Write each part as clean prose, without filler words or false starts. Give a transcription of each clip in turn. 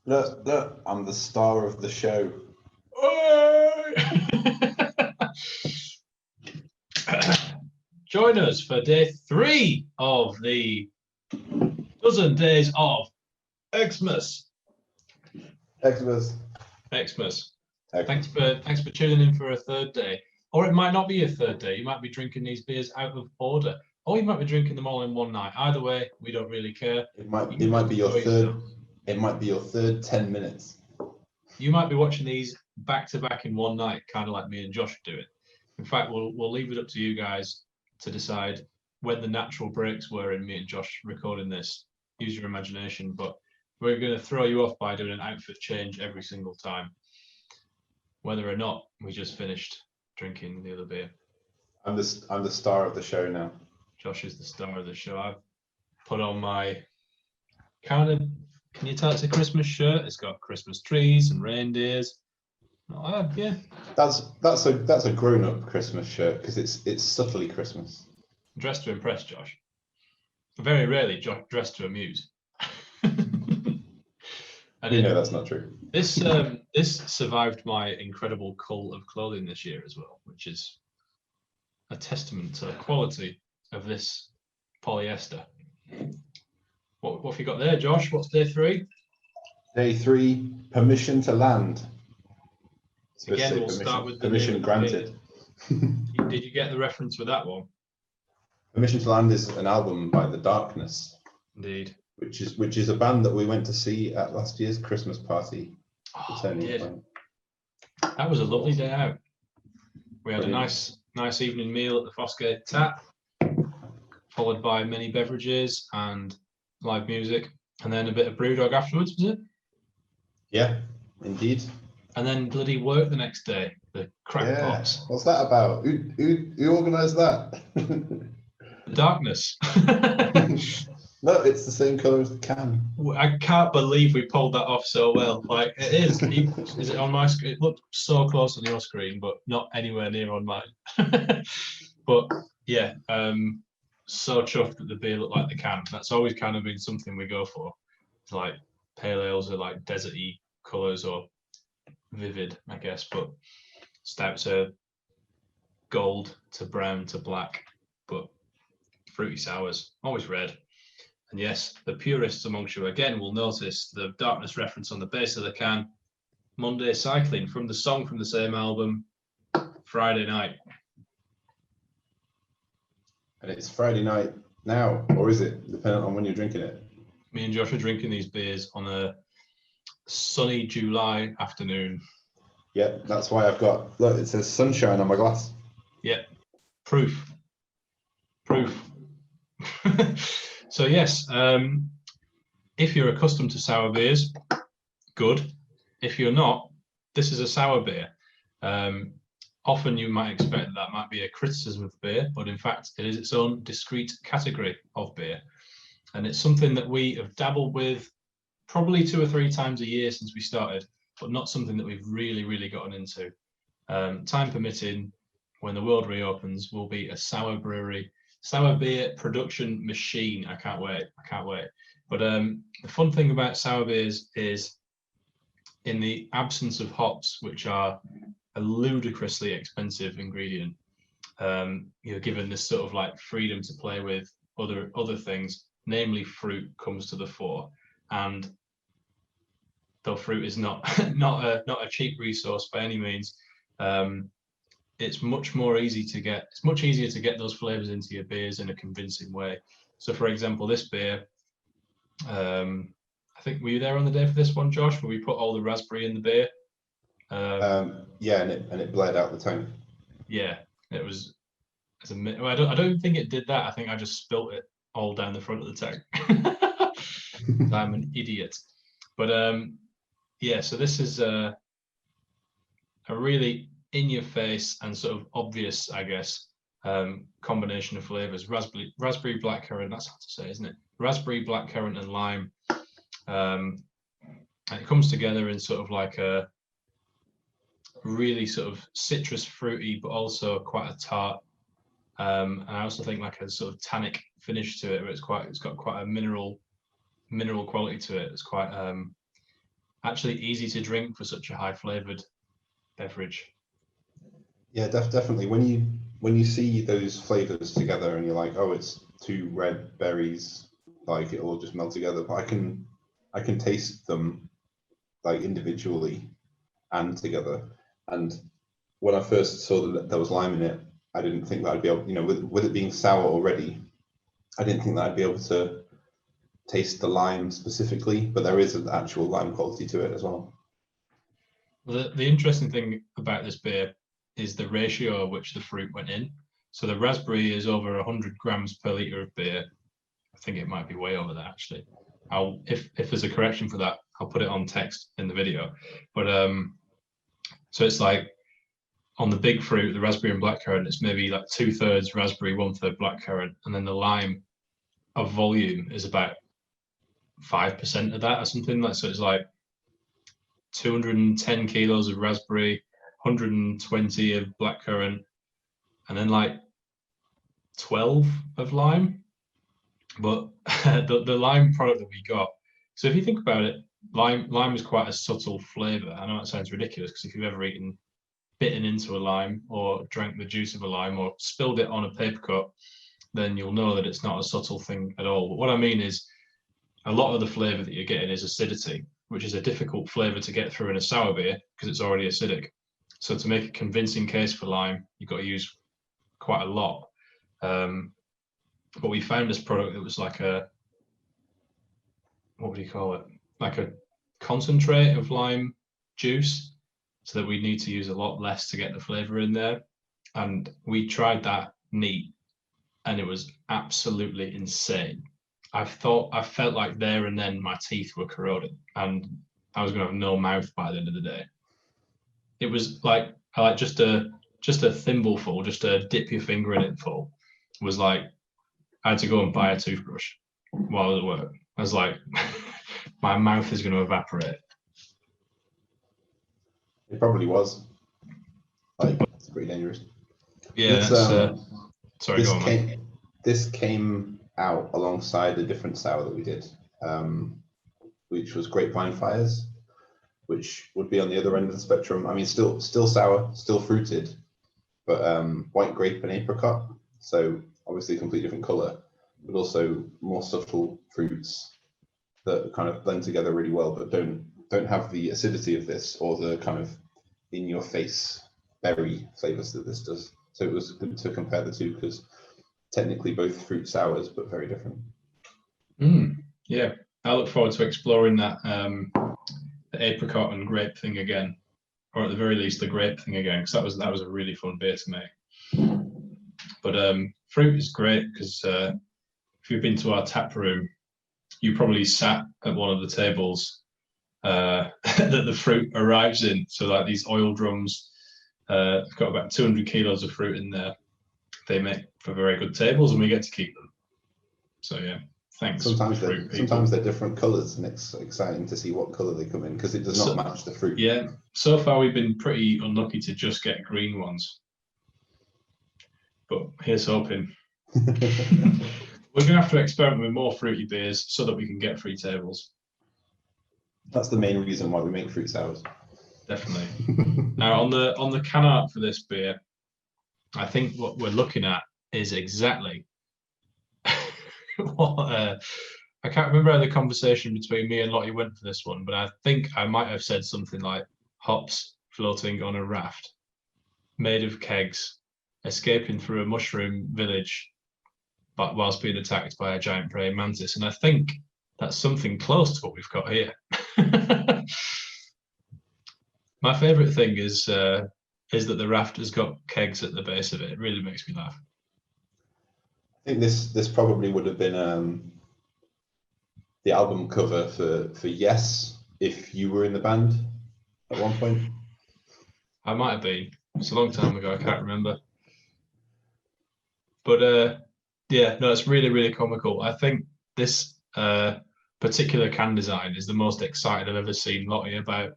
Look, look, I'm the star of the show. Join us for day 3 of the dozen days of Xmas. Xmas. Xmas. Thanks for tuning in for a third day. Or it might not be a third day. You might be drinking these beers out of order. Or you might be drinking them all in one night. Either way, we don't really care. It might be your third. It might be your third 10 minutes. You might be watching these back to back in one night, kind of like me and Josh do it. In fact, we'll leave it up to you guys to decide when the natural breaks were in me and Josh recording this. Use your imagination, but we're going to throw you off by doing an outfit change every single time, whether or not we just finished drinking the other beer. I'm the star of the show now. Josh is the star of the show. I've put on my kind of, can you tell it's a Christmas shirt? It's got Christmas trees and reindeers. Yeah. That's a grown-up Christmas shirt because it's subtly Christmas. Dressed to impress, Josh. Very rarely dressed to amuse. And you know that's not true. This survived my incredible cull of clothing this year as well, which is a testament to the quality of this polyester. What have you got there, Josh? What's day 3? Day 3, permission to land. Again, we'll start with the permission granted. Did you get the reference with that one? Permission to Land is an album by The Darkness. Indeed. Which is a band that we went to see at last year's Christmas party. Oh, that was a lovely day out. We had a nice evening meal at the Fossgate Tap, followed by many beverages and live music, and then a bit of Brewdog afterwards, was it? Yeah, indeed. And then bloody work the next day, the crackpots. What's that about? Who organised that? The Darkness. No, it's the same colour as the can. I can't believe we pulled that off so well. Like, it is. Is it on my screen? It looked so close on your screen, but not anywhere near on mine. But yeah, so chuffed that the beer looked like the can. That's always kind of been something we go for. It's like pale ales are like deserty colours or vivid, I guess, but stouts are gold to brown to black, but fruity sours, always red. And yes, the purists amongst you again will notice the Darkness reference on the base of the can. Monday Cycling from the song from the same album, Friday Night. And it's Friday night now, or is it? Depending on when you're drinking it. Me and Josh are drinking these beers on a sunny July afternoon. Yeah, that's why I've got, look, it says sunshine on my glass. Yeah, proof. So yes, if you're accustomed to sour beers, good. If you're not, this is a sour beer. Often you might expect that might be a criticism of beer, but in fact it is its own discrete category of beer. And it's something that we have dabbled with probably 2 or 3 times a year since we started, but not something that we've really gotten into. Time permitting, when the world reopens, we'll be a sour beer production machine. I can't wait. But the fun thing about sour beers is, in the absence of hops, which are a ludicrously expensive ingredient, you're given this sort of like freedom to play with other things, namely fruit comes to the fore. And though fruit is not a cheap resource by any means, it's much easier to get those flavors into your beers in a convincing way. So for example, this beer, I think, were you there on the day for this one, Josh, where we put all the raspberry in the beer? Yeah, and it bled out the tank. Yeah, it was. I don't think it did that. I think I just spilt it all down the front of the tank. I'm an idiot. But yeah, so this is a really in-your-face and sort of obvious, I guess, combination of flavors. Raspberry blackcurrant, that's hard to say, isn't it? Raspberry, blackcurrant, and lime. And it comes together in sort of like a really sort of citrus fruity, but also quite a tart. And I also think like a sort of tannic finish to it, where it's got quite a mineral quality to it. It's quite actually easy to drink for such a high flavored beverage. Yeah, definitely. When you see those flavors together and you're like, oh, it's 2 red berries, like it all just melt together. But I can taste them like individually and together. And when I first saw that there was lime in it, I didn't think that I'd be able, with it being sour already, I didn't think that I'd be able to taste the lime specifically, but there is an actual lime quality to it as well. The interesting thing about this beer is the ratio at which the fruit went in. So the raspberry is over 100 grams per litre of beer. I think it might be way over that actually. If there's a correction for that, I'll put it on text in the video. But so it's like on the big fruit, the raspberry and blackcurrant, it's maybe like 2/3 raspberry, 1/3 blackcurrant, and then the lime of volume is about 5% of that or something like. So it's like 210 kilos of raspberry, 120 of blackcurrant, and then like 12 of lime. But the lime product that we got, so if you think about it, lime is quite a subtle flavor. I know that sounds ridiculous because if you've ever bitten into a lime or drank the juice of a lime or spilled it on a paper cup, then you'll know that it's not a subtle thing at all. But what I mean is a lot of the flavor that you're getting is acidity, which is a difficult flavor to get through in a sour beer because it's already acidic. So to make a convincing case for lime, you've got to use quite a lot. But we found this product that was like what would you call it? Like a concentrate of lime juice, so that we need to use a lot less to get the flavor in there. And we tried that neat, and it was absolutely insane. I felt like there and then my teeth were corroding, and I was going to have no mouth by the end of the day. It was like just a thimbleful, just to dip your finger in it full, was like I had to go and buy a toothbrush while I was at work. I was like, my mouth is going to evaporate. It probably was. Like, it's pretty dangerous. Yeah. Sorry, go on, man. This came out alongside a different sour that we did, which was Grapevine Fires, which would be on the other end of the spectrum. I mean, still sour, still fruited, but white grape and apricot. So obviously a completely different color, but also more subtle fruits that kind of blend together really well, but don't have the acidity of this or the kind of in your face berry flavors that this does. So it was good to compare the two because technically both fruit sours, but very different. Yeah, I look forward to exploring that the apricot and grape thing again, or at the very least the grape thing again, because that was a really fun beer to make. But fruit is great because if you've been to our tap room, you probably sat at one of the tables that the fruit arrives in. So like these oil drums, they've got about 200 kilos of fruit in there. They make for very good tables, and we get to keep them. So yeah, thanks. Sometimes they're different colours, and it's exciting to see what colour they come in because it does not match the fruit. Yeah, so far we've been pretty unlucky to just get green ones, but here's hoping. We're going to have to experiment with more fruity beers so that we can get free tables. That's the main reason why we make fruit sours. Definitely. Now, on the can art for this beer, I think what we're looking at is exactly what I can't remember how the conversation between me and Lottie went for this one, but I think I might have said something like hops floating on a raft, made of kegs, escaping through a mushroom village, but whilst being attacked by a giant praying mantis. And I think that's something close to what we've got here. My favourite thing is that the raft has got kegs at the base of it. It really makes me laugh. I think this probably would have been the album cover for Yes, if you were in the band at one point. I might have been. It's a long time ago. I can't remember. But yeah, no, it's really, really comical. I think this particular can design is the most excited I've ever seen Lottie about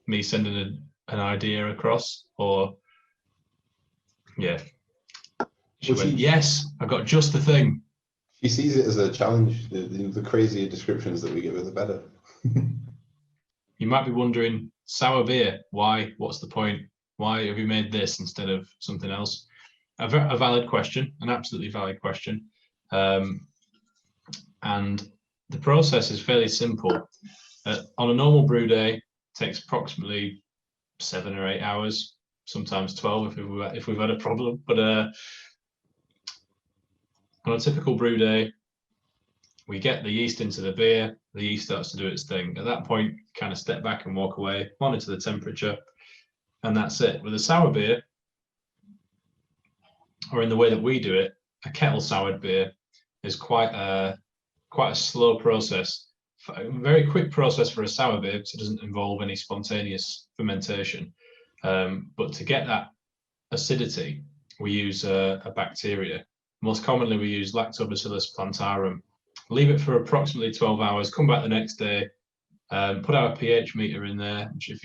me sending an idea across. Or yeah, she went, yes, I got just the thing. She sees it as a challenge. The crazier descriptions that we give her, the better. you might be wondering, sour beer, why? What's the point? Why have you made this instead of something else? A valid question, an absolutely valid question. And the process is fairly simple. On a normal brew day, it takes approximately 7 or 8 hours, sometimes 12 if we've had a problem. But on a typical brew day, we get the yeast into the beer, the yeast starts to do its thing. At that point, kind of step back and walk away, monitor the temperature, and that's it. With a sour beer, or in the way that we do it, a kettle soured beer is quite a slow process, a very quick process for a sour beer because it doesn't involve any spontaneous fermentation. But to get that acidity, we use a bacteria. Most commonly, we use Lactobacillus plantarum. Leave it for approximately 12 hours, come back the next day, put our pH meter in there, which if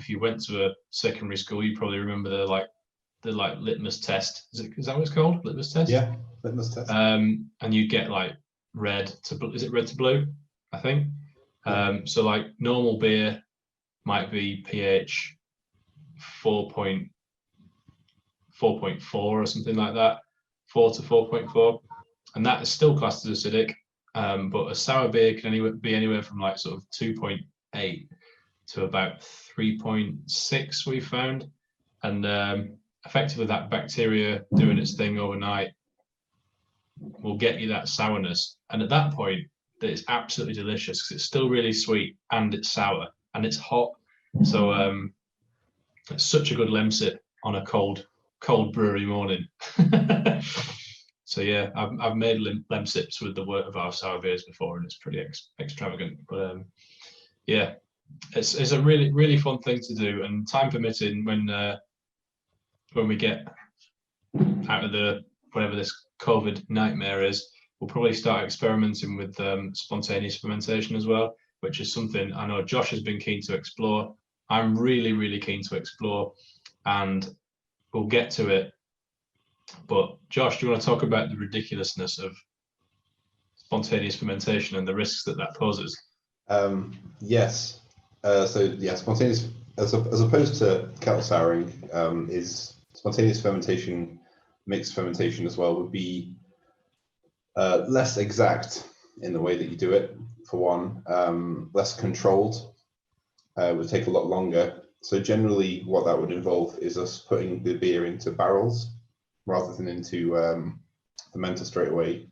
you went to a secondary school, you probably remember the litmus test. Is that what it's called? Litmus test? Yeah, litmus test. And you get like red to blue, I think. So like normal beer might be pH 4.4 or something like that, 4 to 4.4, and that is still classed as acidic. But a sour beer can be anywhere from like sort of 2.8 to about 3.6 we found, and effectively that bacteria doing its thing overnight will get you that sourness, and at that point it's absolutely delicious because it's still really sweet and it's sour and it's hot. So it's such a good lemsip on a cold brewery morning. So yeah, I've made lemsips with the wort of our sour beers before, and it's pretty extravagant. But yeah, it's a really fun thing to do, and time permitting, when we get out of the whatever this COVID nightmare is, we'll probably start experimenting with spontaneous fermentation as well, which is something I know Josh has been keen to explore. I'm really keen to explore, and we'll get to it. But Josh, do you want to talk about the ridiculousness of spontaneous fermentation and the risks that poses? Yes. So yeah, spontaneous, as opposed to kettle souring, is spontaneous fermentation, mixed fermentation as well, would be less exact in the way that you do it, for one, less controlled, would take a lot longer. So generally what that would involve is us putting the beer into barrels rather than into fermenter straight away.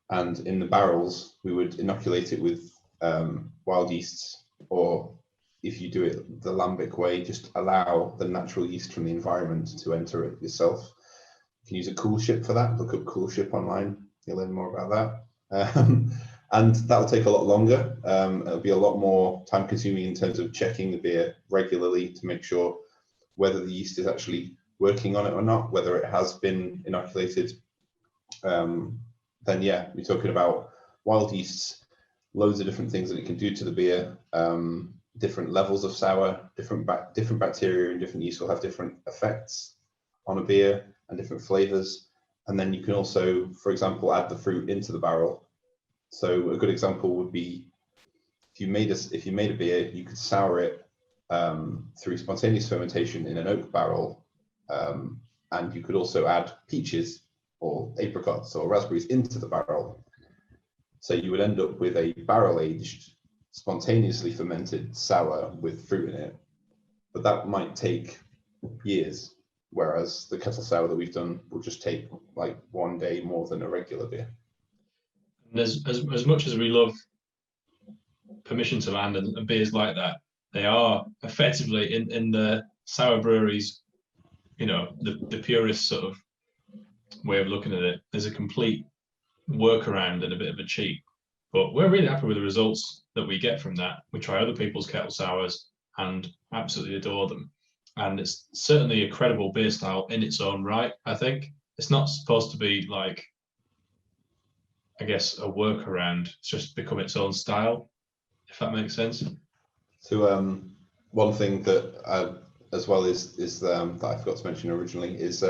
And in the barrels, we would inoculate it with wild yeasts, or if you do it the lambic way, just allow the natural yeast from the environment to enter it yourself. You can use a cool ship for that. Look up cool ship online. You'll learn more about that. And that'll take a lot longer. It'll be a lot more time consuming in terms of checking the beer regularly to make sure whether the yeast is actually working on it or not, whether it has been inoculated. Then yeah, we're talking about wild yeasts, loads of different things that it can do to the beer, different levels of sour, different bacteria and different yeast will have different effects on a beer and different flavors. And then you can also, for example, add the fruit into the barrel. So a good example would be if you made a beer, you could sour it through spontaneous fermentation in an oak barrel, and you could also add peaches or apricots or raspberries into the barrel. So you would end up with a barrel-aged, spontaneously fermented sour with fruit in it, but that might take years, whereas the kettle sour that we've done will just take like 1 day more than a regular beer. And as much as we love permission to land and beers like that, they are effectively in the sour breweries, you know, the purest sort of way of looking at it. There's a complete workaround and a bit of a cheat, but we're really happy with the results that we get from that. We try other people's kettle sours and absolutely adore them, and it's certainly a credible beer style in its own right. I think it's not supposed to be like, I guess, a workaround. It's just become its own style, if that makes sense. So one thing that as well is that I forgot to mention originally is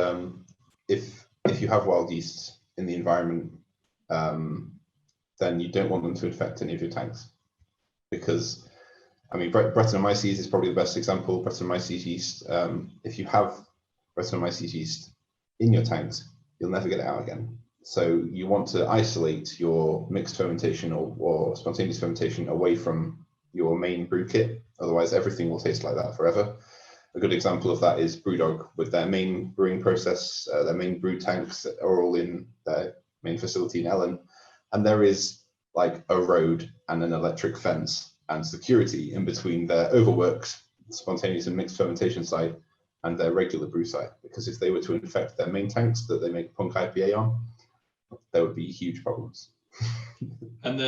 if you have wild yeasts in the environment, then you don't want them to infect any of your tanks, because I mean, Brettanomyces is probably the best example. Brettanomyces yeast. If you have Brettanomyces yeast in your tanks, you'll never get it out again. So you want to isolate your mixed fermentation or spontaneous fermentation away from your main brew kit. Otherwise, everything will taste like that forever. A good example of that is Brewdog with their main brewing process. Their main brew tanks are all in their main facility in Ellen, and there is like a road and an electric fence and security in between their overworked spontaneous and mixed fermentation site and their regular brew site. Because if they were to infect their main tanks that they make Punk IPA on, there would be huge problems. And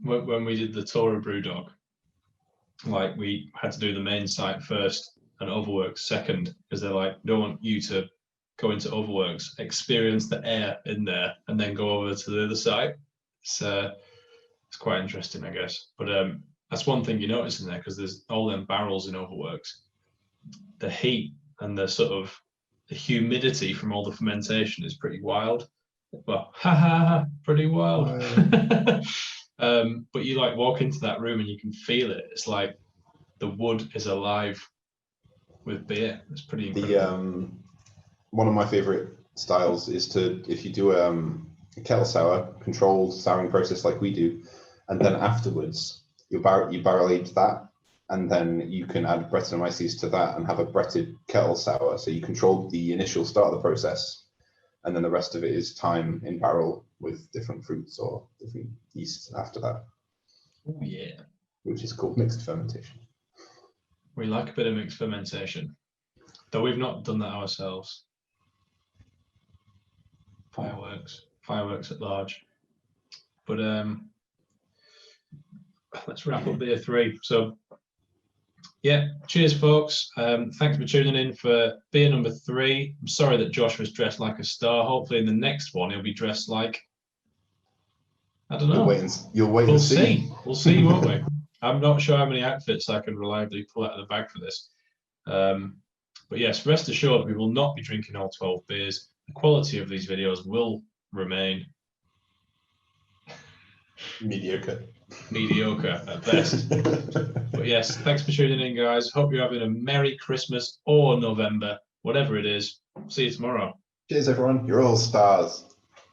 when we did the tour of Brewdog, like we had to do the main site first and Overworks second, because they're like, don't want you to go into Overworks, experience the air in there, and then go over to the other site. It's quite interesting, I guess. But that's one thing you notice in there, because there's all them barrels in Overworks. The heat and the sort of the humidity from all the fermentation is pretty wild. Well, pretty wild. But you like walk into that room and you can feel it. It's like the wood is alive with beer. It's pretty incredible. One of my favorite styles is to, if you do a kettle sour, controlled souring process like we do, and then afterwards you barrel age that, and then you can add Brettanomyces to that and have a Bretted kettle sour. So you control the initial start of the process, and then the rest of it is time in barrel with different fruits or different yeasts after that. Oh yeah. Which is called mixed fermentation. We like a bit of mixed fermentation, though we've not done that ourselves. Fireworks at large. But let's wrap up beer 3. So yeah, cheers folks. Thanks for tuning in for beer number 3. I'm sorry that Josh was dressed like a star. Hopefully in the next one he'll be dressed like, I don't know. You'll wait and see. We'll see, won't we? I'm not sure how many outfits I can reliably pull out of the bag for this. But yes, rest assured we will not be drinking all 12 beers. The quality of these videos will remain mediocre at best. But yes, thanks for tuning in, guys. Hope you're having a Merry Christmas or November, whatever it is. See you tomorrow. Cheers, everyone. You're all stars.